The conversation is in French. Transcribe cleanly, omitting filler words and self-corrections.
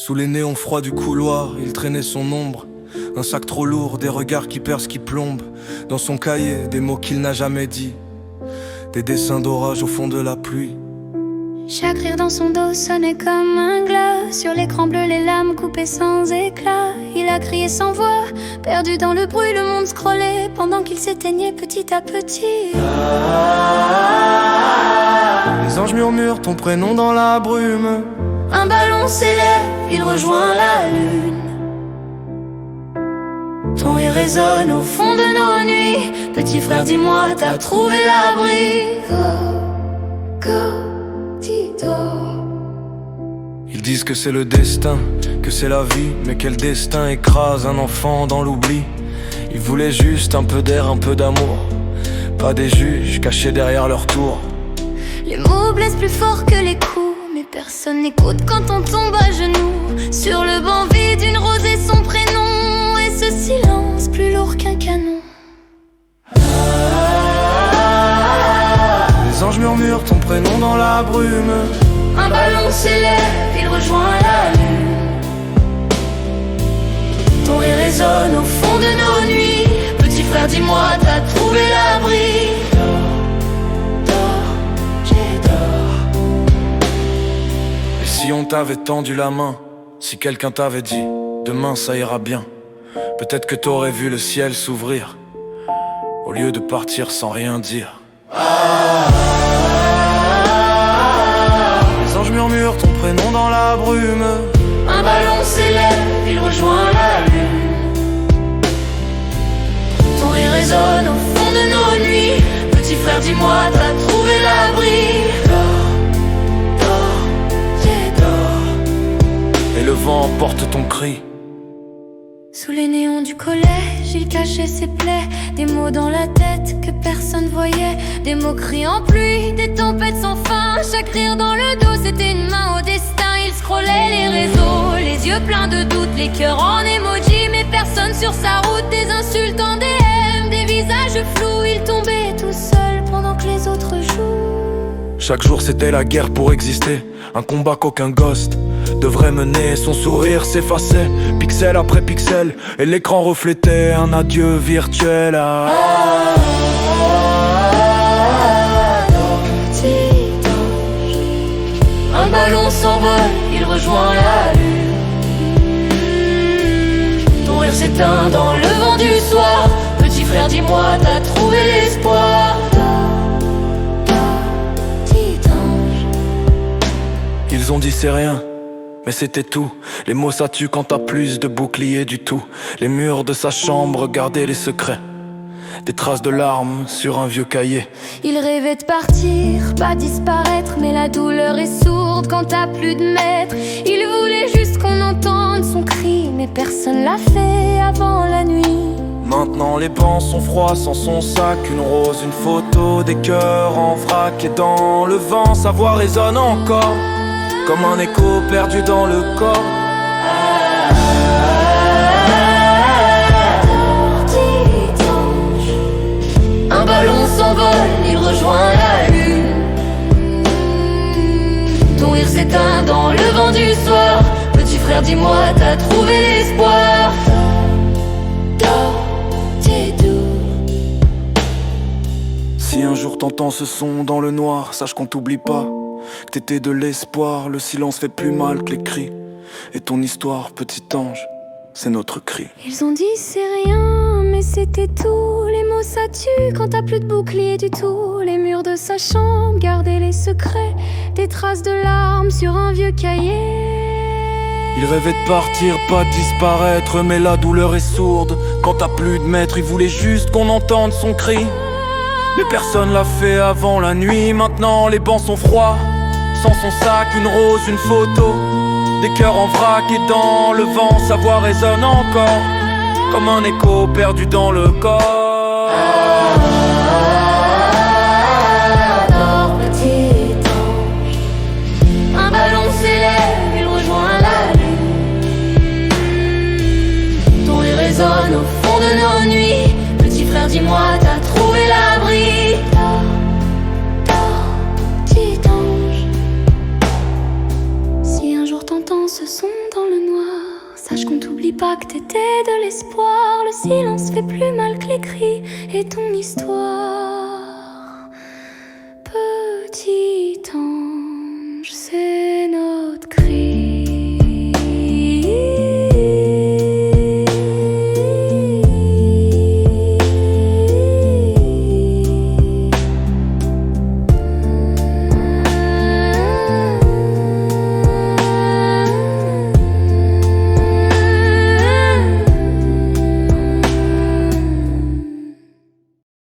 Sous les néons froids du couloir, il traînait son ombre. Un sac trop lourd, des regards qui percent, qui plombent. Dans son cahier, des mots qu'il n'a jamais dit. Des dessins d'orage au fond de la pluie. Chaque rire dans son dos sonnait comme un glas. Sur l'écran bleu, les lames coupées sans éclat. Il a crié sans voix, perdu dans le bruit, le monde scrollait pendant qu'il s'éteignait petit à petit. Les anges murmurent ton prénom dans la brume. Un ballon s'élève, il rejoint la lune. Ton rire résonne au fond de nos nuits. Petit frère, dis-moi, t'as trouvé l'abri. Ils disent que c'est le destin, que c'est la vie. Mais quel destin écrase un enfant dans l'oubli. Ils voulaient juste un peu d'air, un peu d'amour. Pas des juges cachés derrière leur tour. Les mots blessent plus fort que les coups. Mais personne n'écoute quand on tombe à genoux. Sur le banc vide, une rose et son prénom. Et ce silence plus lourd qu'un canon. Les anges murmurent ton prénom dans la brume. Un ballon s'élève, il rejoint la lune. Ton rire résonne au fond de nos nuits. Petit frère, dis-moi, t'as trouvé l'abri. Dors, j'ai dors. Et si on t'avait tendu la main, si quelqu'un t'avait dit demain ça ira bien, peut-être que t'aurais vu le ciel s'ouvrir au lieu de partir sans rien dire. Les anges murmurent ton prénom dans la brume. Un ballon s'élève, il rejoint la lune. Ton rire résonne au fond de nos nuits. Petit frère, dis-moi, t'as trouvé l'abri. Dors, j'ai dors. Et le vent emporte ton cri. Sous les néons du collège, il cachait ses plaies. Des mots dans la tête que personne voyait. Des moqueries en pluie, des tempêtes sans fin. Chaque rire dans le dos, c'était une main au destin. Il scrollait les réseaux, les yeux pleins de doutes, les cœurs en emoji. Mais personne sur sa route, des insultes en DM, des visages flous. Il tombait tout seul pendant que les autres jouent. Chaque jour c'était la guerre pour exister. Un combat qu'aucun ghost devrait mener. Son sourire s'effaçait, pixel après pixel. Et l'écran reflétait un adieu virtuel. Un ballon s'envole, il rejoint la lune. Ton rire s'éteint dans le vent du soir. Petit frère, dis-moi, t'as trouvé l'espoir. Petit ange. Ils ont dit c'est rien, mais c'était tout. Les mots ça tue quand t'as plus de boucliers du tout. Les murs de sa chambre gardaient les secrets. Des traces de larmes sur un vieux cahier. Il rêvait de partir, pas disparaître. Mais la douleur est sourde quand t'as plus de maître. Il voulait juste qu'on entende son cri. Mais personne l'a fait avant la nuit. Maintenant les bancs sont froids sans son sac. Une rose, une photo, des cœurs en vrac. Et dans le vent sa voix résonne encore comme un écho perdu dans le corps. Un ballon s'envole, il rejoint la lune. Ton rire s'éteint dans le vent du soir. Petit frère, dis-moi, t'as trouvé l'espoir. Dors, t'es doux. Si un jour t'entends ce son dans le noir, sache qu'on t'oublie pas, que t'étais de l'espoir. Le silence fait plus mal que les cris. Et ton histoire, petit ange, c'est notre cri. Ils ont dit c'est rien, mais c'était tout. Les mots ça tue quand t'as plus de bouclier du tout. Les murs de sa chambre gardaient les secrets. Des traces de larmes sur un vieux cahier. Il rêvait de partir, pas de disparaître. Mais la douleur est sourde quand t'as plus de maître. Il voulait juste qu'on entende son cri. Mais personne l'a fait avant la nuit. Maintenant les bancs sont froids. Sans son sac, une rose, une photo. Des cœurs en vrac et dans le vent sa voix résonne encore comme un écho perdu dans le corps. Dors, petit ange. Un ballon s'élève, il rejoint la lune. Ton rire résonne au fond de nos nuits. Petit frère, dis-moi, t'as trouvé l'abri. Dors, petit ange. Si un jour t'entends ce son dans le N'oublie pas que t'étais de l'espoir. Le silence fait plus mal que les cris et ton histoire.